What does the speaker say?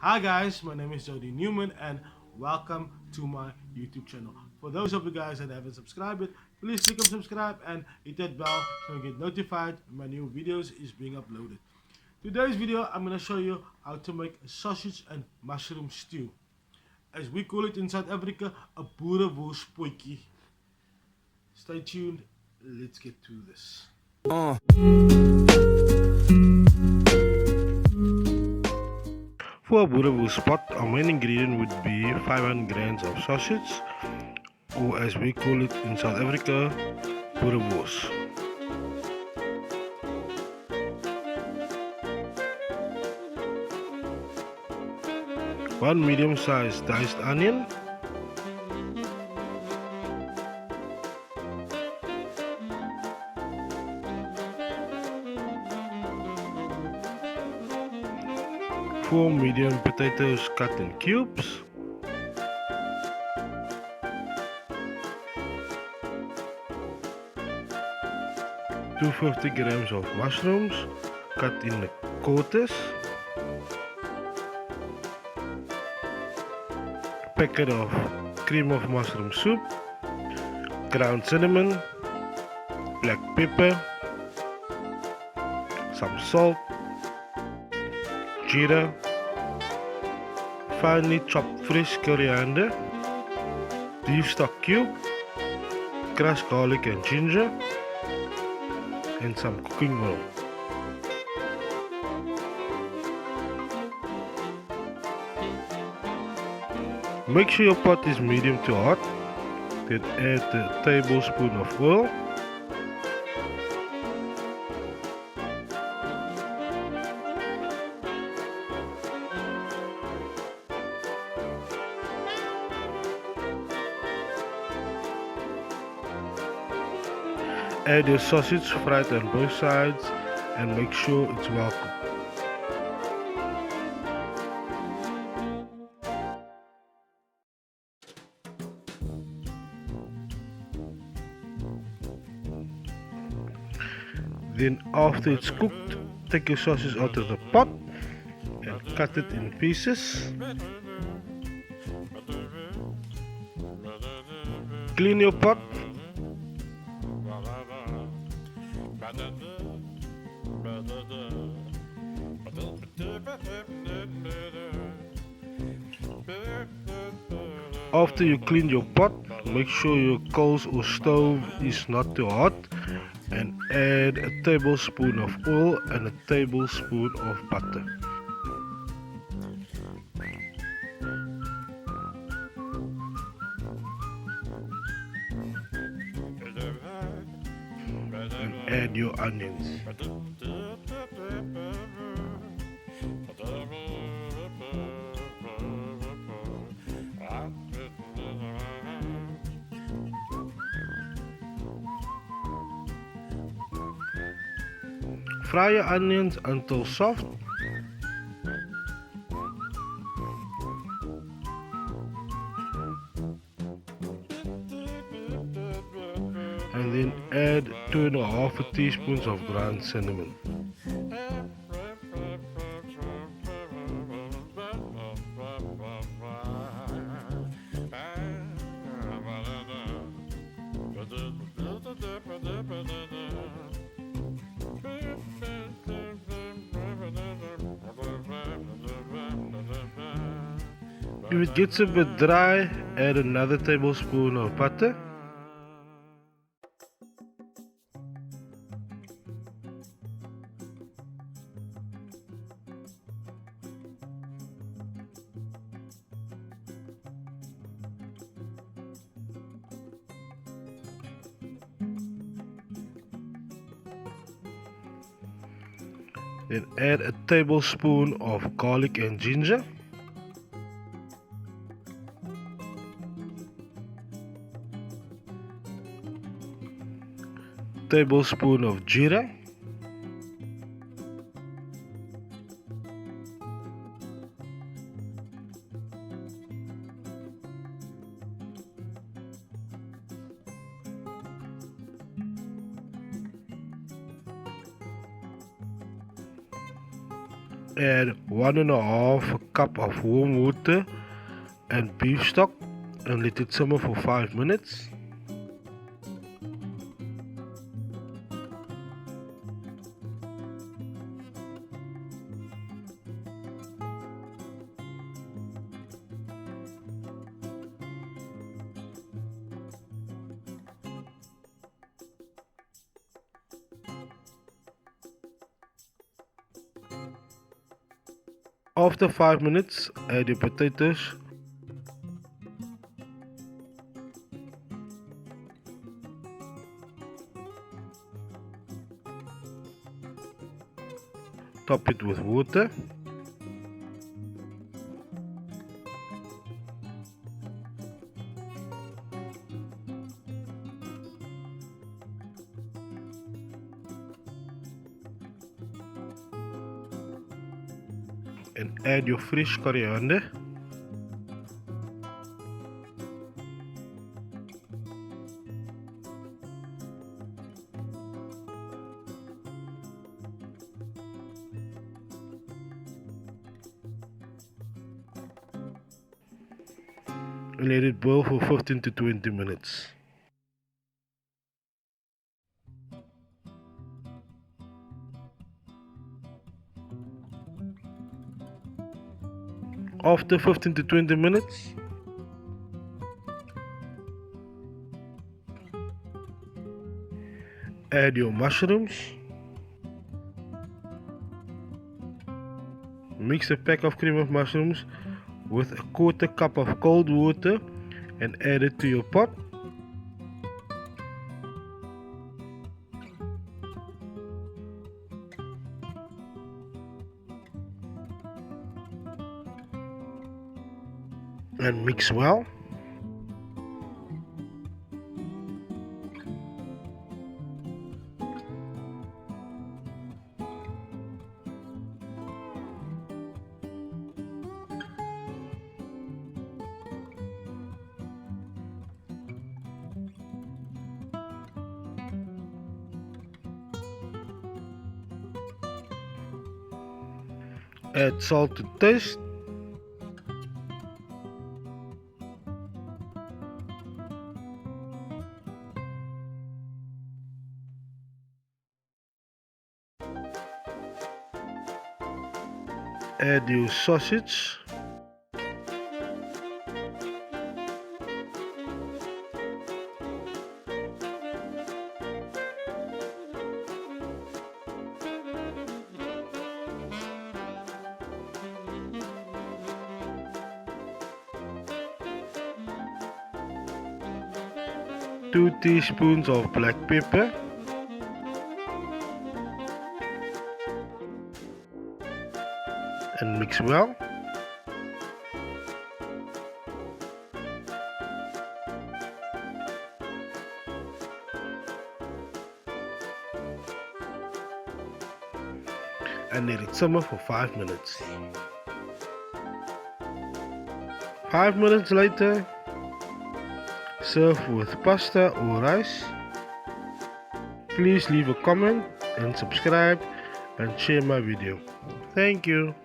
Hi guys, my name is Jody Newman and welcome to my YouTube channel. For those of you guys that haven't subscribed yet, please click on subscribe and hit that bell so you get notified when my new videos is being uploaded. Today's video I'm going to show you how to make a sausage and mushroom stew. As we call it in South Africa, a Boerewors potjie. Stay tuned, let's get to this. For a Boerewors pot, our main ingredient would be 500 grams of sausage, or as we call it in South Africa, Boerewors. One medium-sized diced onion, four medium potatoes cut in cubes, two 50 grams of mushrooms cut in quarters, packet of cream of mushroom soup, ground cinnamon, black pepper, some salt, jeera, finely chopped fresh coriander, beef stock cube, crushed garlic and ginger, and some cooking oil. Make sure your pot is medium to hot, then add a tablespoon of oil, add your sausage fried on both sides and make sure it's well cooked. Then after it's cooked, take your sausage out of the pot and cut it in pieces. Clean your pot. After you clean your pot, make sure your coals or stove is not too hot and add a tablespoon of oil and a tablespoon of butter. And add your onions. Fry your onions until soft. And then add 2.5 teaspoons of ground cinnamon. If it gets a bit dry, add another tablespoon of butter. Then add a tablespoon of garlic and ginger. Tablespoon of jeera. Add 1.5 cup of warm water and beef stock and let it simmer for 5 minutes. After 5 minutes, add your potatoes. Top it with water. And add your fresh coriander. And let it boil for 15 to 20 minutes. After 15 to 20 minutes, add your mushrooms. Mix a pack of cream of mushrooms with a 1/4 cup of cold water and add it to your pot. And mix well. Add salt to taste. Add your sausage. Two teaspoons of black pepper. And mix well. And let it simmer for 5 minutes. 5 minutes later, serve with pasta or rice. Please leave a comment and subscribe and share my video. Thank you.